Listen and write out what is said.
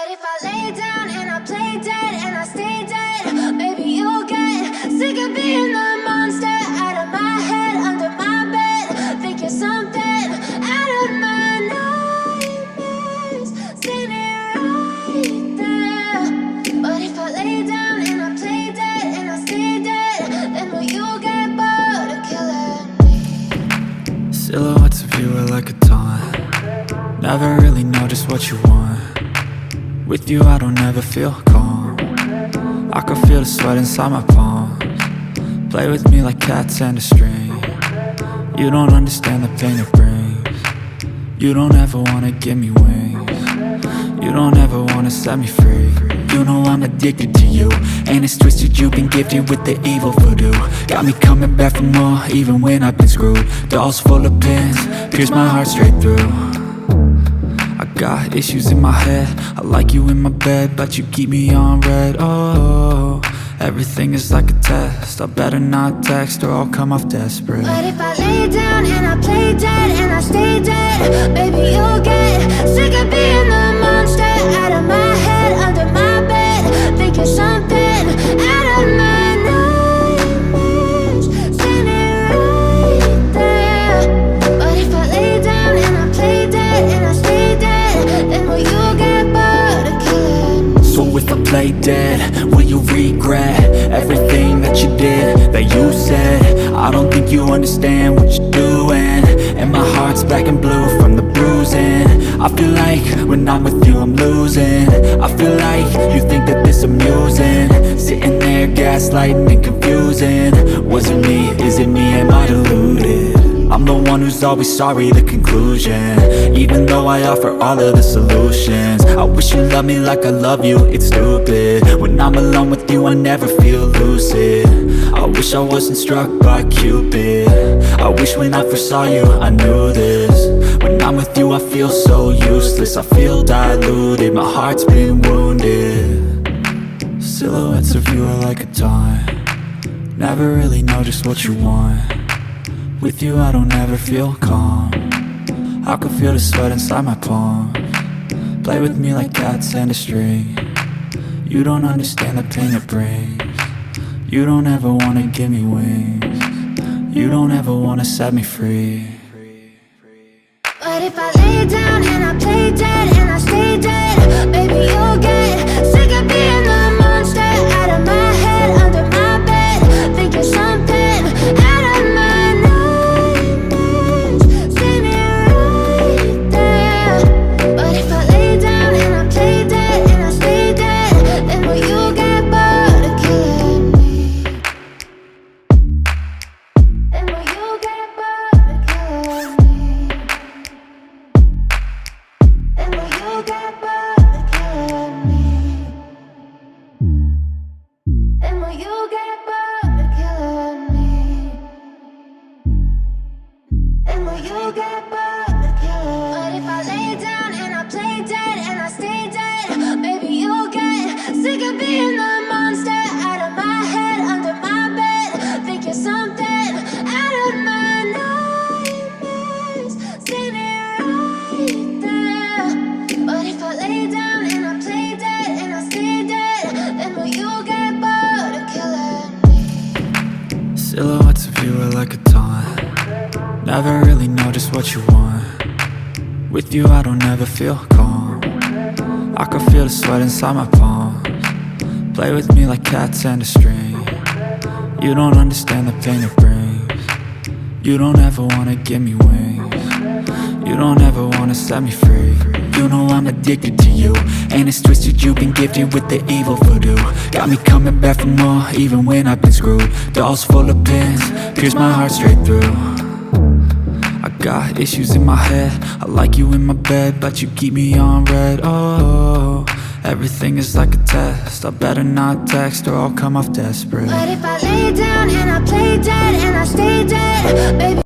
But if I lay down and I play dead and I stay dead, maybe you'll get sick of being the monster out of my head, under my bed. Think you're something out of my nightmares, standing right there. But if I lay down and I play dead and I stay dead, then will you get bored of killing me? Silhouettes of you are like a taunt. Never really know just what you want. With you I don't ever feel calm. I can feel the sweat inside my palms. Play with me like cats and a string. You don't understand the pain it brings. You don't ever wanna give me wings. You don't ever wanna set me free. You know I'm addicted to you, and it's twisted, you've been gifted with the evil voodoo. Got me coming back for more, even when I've been screwed. Dolls full of pins, pierce my heart straight through. I got issues in my head, I like you in my bed, but you keep me on red. Oh, everything is like a test, I better not text or I'll come off desperate. But if I lay down and I play dead and I stay dead, baby you'll get sick of being the monster out of my head, under my bed. Think you're something out of my nightmares, standing right there. But if I lay down and I play dead and I stay dead, then will you get bored of killing me? So if I play dead, will you regret everything that you did, that you said? I don't think you understand what you're doing, and my heart's black and blue from the bruising. I feel like when I'm with you I'm losing. I feel like you think that this amusing, sitting there gaslighting and confusing. Was it me? Is it me? Am I deluded? I'm the one who's always sorry, the conclusion, even though I offer all of the solutions. I wish you loved me like I love you, it's stupid. When I'm alone with you I never feel lucid. I wish I wasn't struck by Cupid. I wish when I first saw you I knew this. When I'm with you I feel so useless, I feel diluted, my heart's been wounded. Silhouettes of you are like a taunt. Never really know just what you want. With you I don't ever feel calm. I can feel the sweat inside my palms. Play with me like cats and a string. You don't understand the pain it brings. You don't ever wanna give me wings. You don't ever wanna set me free. But if I lay down and I play dead and I stay dead, baby you'll get sick of being the monster out of my head, under my bed. Think you're something out of my nightmares, standing right there. But if I lay down and I play dead and I stay dead, then will you get bored of killing me? Then will you get bored of killing me? Then will you get bored of killing me? Then will you get bored of killing me? Then will you get bored of killing me? But if I lay down and I play dead and I stay dead, baby you'll get sick of being the monster out of my head, under my bed. Think you're something out of my nightmares, standing right there. But if I lay down and I play dead and I stay dead, then will you get bored of killing me? Silhouettes of you are like a taunt. Never really know just what you want. With you I don't ever feel calm. I can feel the sweat inside my palms. Play with me like cats and a string. You don't understand the pain it brings. You don't ever wanna give me wings. You don't ever wanna set me free. You know I'm addicted to you, and it's twisted, you've been gifted with the evil voodoo. Got me coming back for more, even when I've been screwed. Dolls full of pins, pierce my heart straight through. I got issues in my head, I like you in my bed, but you keep me on red. Oh, everything is like a test, I better not text or I'll come off desperate. But if I lay down and I play dead and I stay dead, baby